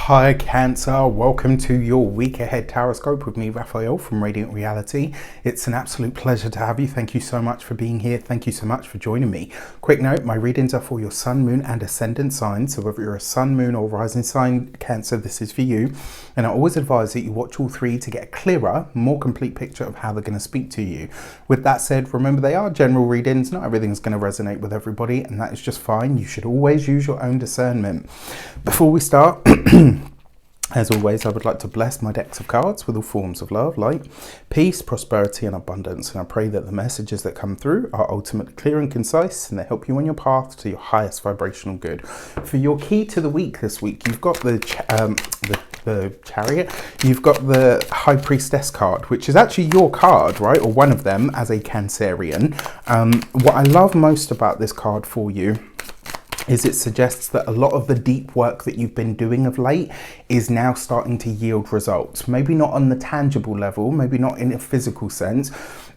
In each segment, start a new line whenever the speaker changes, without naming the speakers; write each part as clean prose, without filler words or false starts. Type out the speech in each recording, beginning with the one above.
Hi Cancer, welcome to your week ahead Taroscope with me, Raphael from Reydiant Reality. It's an absolute pleasure to have you. Thank you so much for being here. Thank you so much for joining me. Quick note, my readings are for your sun, moon and ascendant signs. So whether you're a sun, moon or rising sign Cancer, this is for you. And I always advise that you watch all three to get a clearer, more complete picture of how they're going to speak to you. With that said, remember they are general readings. Not everything's going to resonate with everybody, and that is just fine. You should always use your own discernment. Before we start, as always, I would like to bless my decks of cards with all forms of love, light, peace, prosperity and abundance. And I pray that the messages that come through are ultimately clear and concise and they help you on your path to your highest vibrational good. For your key to the week this week, you've got the Chariot, you've got the High Priestess card, which is actually your card, right? Or one of them as a Cancerian. What I love most about this card for you is it suggests that a lot of the deep work that you've been doing of late is now starting to yield results. Maybe not on the tangible level, maybe not in a physical sense,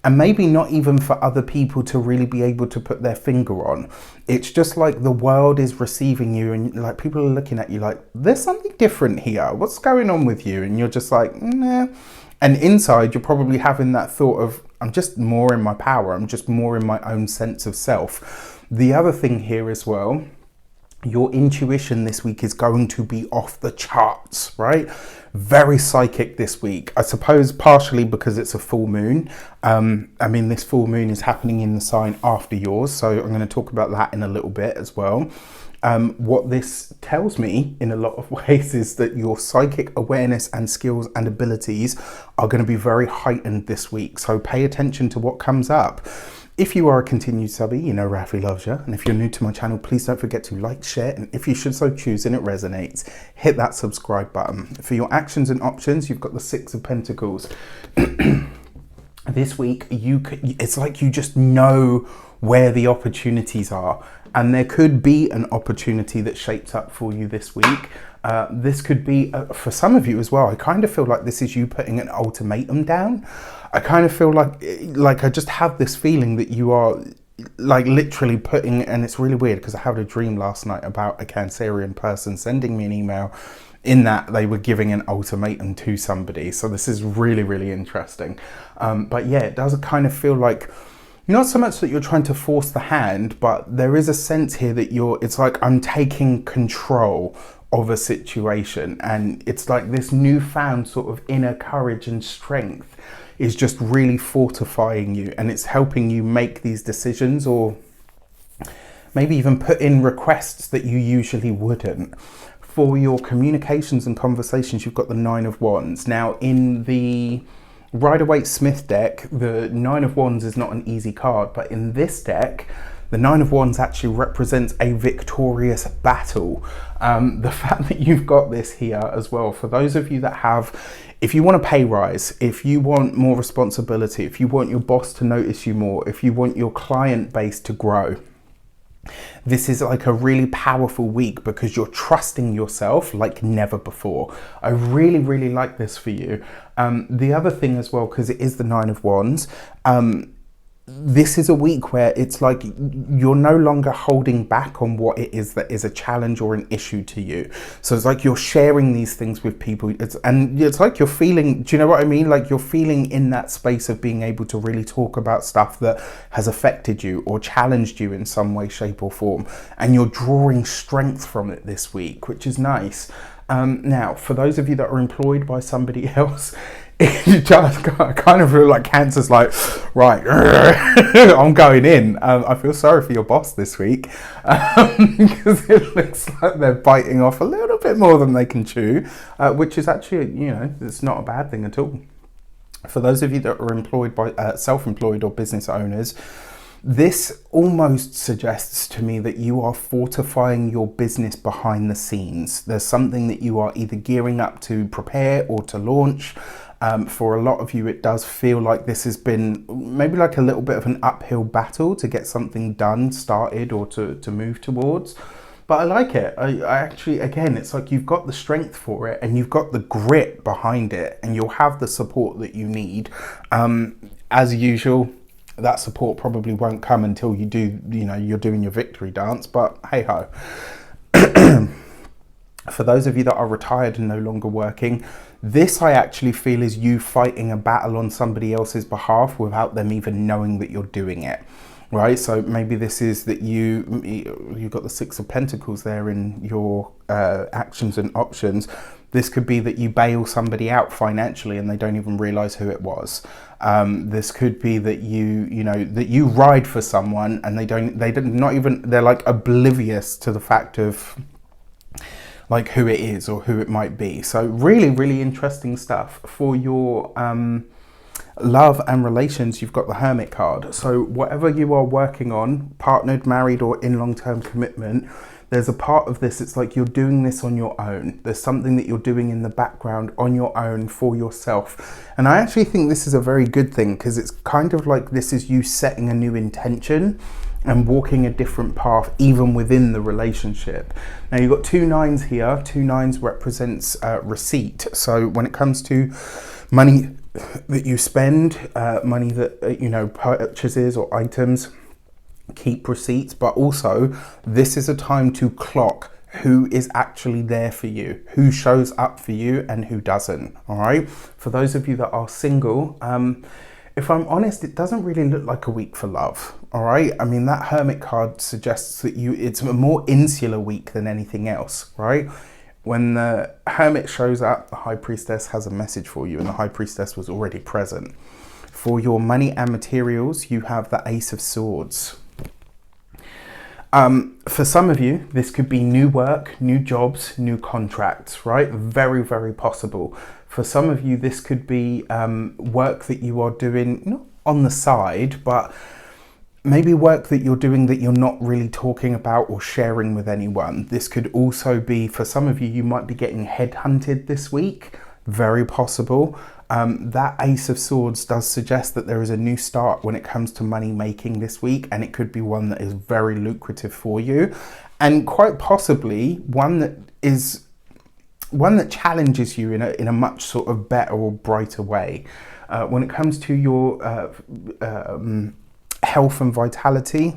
and maybe not even for other people to really be able to put their finger on. It's just like the world is receiving you and like people are looking at you like, there's something different here. What's going on with you? And you're just like, nah. And inside you're probably having that thought of, I'm just more in my power. I'm just more in my own sense of self. The other thing here as well, your intuition this week is going to be off the charts, right? Very psychic this week. I suppose partially because it's a full moon. I mean, this full moon is happening in the sign after yours. So I'm going to talk about that in a little bit as well. What this tells me in a lot of ways is that your psychic awareness and skills and abilities are going to be very heightened this week. So pay attention to what comes up. If you are a continued subby, you know Rafi loves you. And if you're new to my channel, please don't forget to like, share, and if you should so choose and it resonates, hit that subscribe button. For your actions and options, you've got the Six of Pentacles. This week, it's like you just know where the opportunities are. And there could be an opportunity that shapes up for you this week. This could be, for some of you as well, I kind of feel like this is you putting an ultimatum down. I kind of feel like I just have this feeling that you are like literally putting, and it's really weird because I had a dream last night about a Cancerian person sending me an email in that they were giving an ultimatum to somebody. So this is really, really interesting. But yeah, it does kind of feel like, not so much that you're trying to force the hand, but there is a sense here that it's like I'm taking control of a situation, and it's like this newfound sort of inner courage and strength is just really fortifying you, and it's helping you make these decisions or maybe even put in requests that you usually wouldn't. For your communications and conversations, you've got the Nine of Wands. Now in the Rider-Waite-Smith deck, the Nine of Wands is not an easy card, but in this deck, the Nine of Wands actually represents a victorious battle. The fact that you've got this here as well, for those of you that have, if you want a pay rise, if you want more responsibility, if you want your boss to notice you more, if you want your client base to grow, this is like a really powerful week because you're trusting yourself like never before. I really, really like this for you. The other thing as well, because it is the Nine of Wands, this is a week where it's like you're no longer holding back on what it is that is a challenge or an issue to you. So it's like you're sharing these things with people. It's like you're feeling, do you know what I mean? Like you're feeling in that space of being able to really talk about stuff that has affected you or challenged you in some way, shape or form. And you're drawing strength from it this week, which is nice. Now, for those of you that are employed by somebody else, it just kind of feel like Cancer's like, right, I'm going in. I feel sorry for your boss this week because it looks like they're biting off a little bit more than they can chew, which is actually, you know, it's not a bad thing at all. For those of you that are employed by self-employed or business owners, this almost suggests to me that you are fortifying your business behind the scenes. There's something that you are either gearing up to prepare or to launch. For a lot of you, it does feel like this has been maybe like a little bit of an uphill battle to get something done, started, or to move towards. But I like it. I actually, again, it's like you've got the strength for it and you've got the grit behind it and you'll have the support that you need. As usual, that support probably won't come until you do, you know, you're doing your victory dance, but hey ho. For those of you that are retired and no longer working, this I actually feel is you fighting a battle on somebody else's behalf without them even knowing that you're doing it. Right, so maybe this is that you've got the Six of Pentacles there in your actions and options. This could be that you bail somebody out financially and they don't even realize who it was. This could be that you ride for someone and they're like oblivious to the fact of like who it is or who it might be. So really, really interesting stuff. For your love and relations, you've got the Hermit card. So whatever you are working on, partnered, married, or in long-term commitment, there's a part of this, it's like you're doing this on your own. There's something that you're doing in the background on your own for yourself. And I actually think this is a very good thing, because it's kind of like this is you setting a new intention and walking a different path even within the relationship. Now you've got 2 9s here. 2 9s represents receipt. So when it comes to money that you spend, money that purchases or items, keep receipts. But also this is a time to clock who is actually there for you, who shows up for you and who doesn't. All right, for those of you that are single, if I'm honest, it doesn't really look like a week for love. All right, I mean, that Hermit card suggests that it's a more insular week than anything else, right? When the Hermit shows up, the High Priestess has a message for you, and the High Priestess was already present. For your money and materials, you have the Ace of Swords. For some of you, this could be new work, new jobs, new contracts, right? Very, very possible. For some of you, this could be work that you are doing, not on the side, but maybe work that you're doing that you're not really talking about or sharing with anyone. This could also be, for some of you, you might be getting headhunted this week. Very possible. That Ace of Swords does suggest that there is a new start when it comes to money making this week, and it could be one that is very lucrative for you, and quite possibly one that challenges you in a much sort of better or brighter way. When it comes to your health and vitality,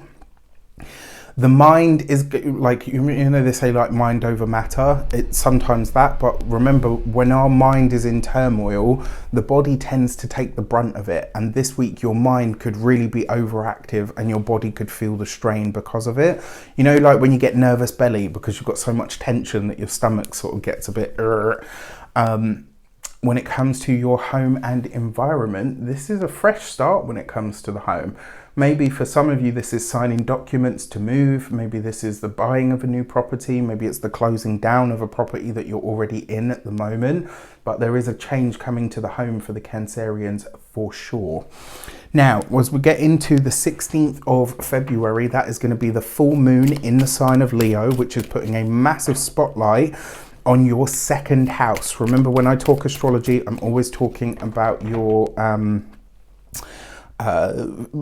the mind is like, they say like mind over matter. It's sometimes that, but remember, when our mind is in turmoil, the body tends to take the brunt of it. And this week your mind could really be overactive and your body could feel the strain because of it. Like when you get nervous belly because you've got so much tension that your stomach sort of gets a bit when it comes to your home and environment, this is a fresh start when it comes to the home. Maybe for some of you, this is signing documents to move. Maybe this is the buying of a new property. Maybe it's the closing down of a property that you're already in at the moment. But there is a change coming to the home for the Cancerians for sure. Now, as we get into the 16th of February, that is going to be the full moon in the sign of Leo, which is putting a massive spotlight on your second house. Remember, when I talk astrology, I'm always talking about your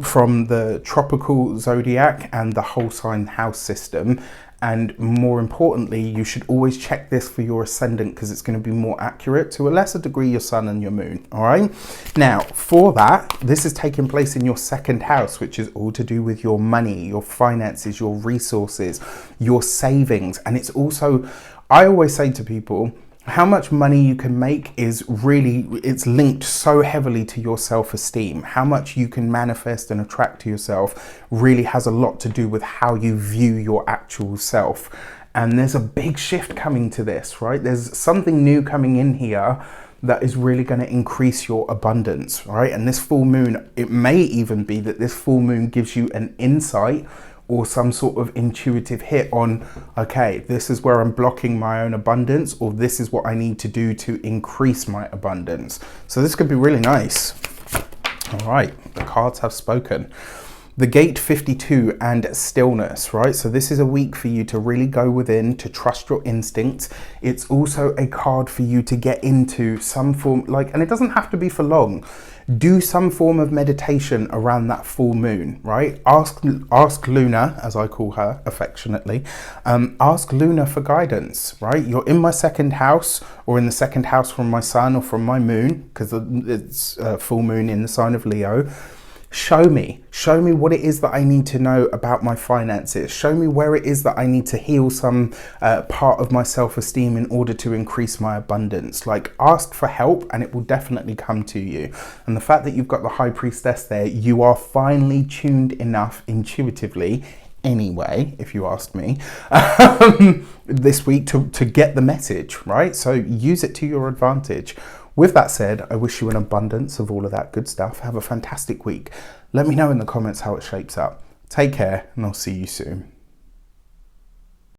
from the tropical zodiac and the whole sign house system. And more importantly, you should always check this for your ascendant, because it's going to be more accurate, to a lesser degree your sun and your moon. All right, now for that, this is taking place in your second house, which is all to do with your money, your finances, your resources, your savings. And it's also, I always say to people, how much money you can make is really, it's linked so heavily to your self-esteem. How much you can manifest and attract to yourself really has a lot to do with how you view your actual self. And there's a big shift coming to this, right? There's something new coming in here that is really going to increase your abundance, right? And this full moon, it may even be that this full moon gives you an insight or some sort of intuitive hit on, okay, this is where I'm blocking my own abundance, or this is what I need to do to increase my abundance. So this could be really nice. All right, the cards have spoken. The gate 52 and stillness, right? So this is a week for you to really go within, to trust your instincts. It's also a card for you to get into some form, and it doesn't have to be for long. Do some form of meditation around that full moon, right? Ask Luna, as I call her affectionately, ask Luna for guidance, right? You're in my second house, or in the second house from my sun or from my moon, because it's full moon in the sign of Leo. Show me what it is that I need to know about my finances. Show me where it is that I need to heal some part of my self-esteem in order to increase my abundance. Like, ask for help and it will definitely come to you. And the fact that you've got the High Priestess there, you are finely tuned enough intuitively anyway, if you ask me, this week to get the message, right? So use it to your advantage. With that said, I wish you an abundance of all of that good stuff. Have a fantastic week. Let me know in the comments how it shapes up. Take care, and I'll see you soon.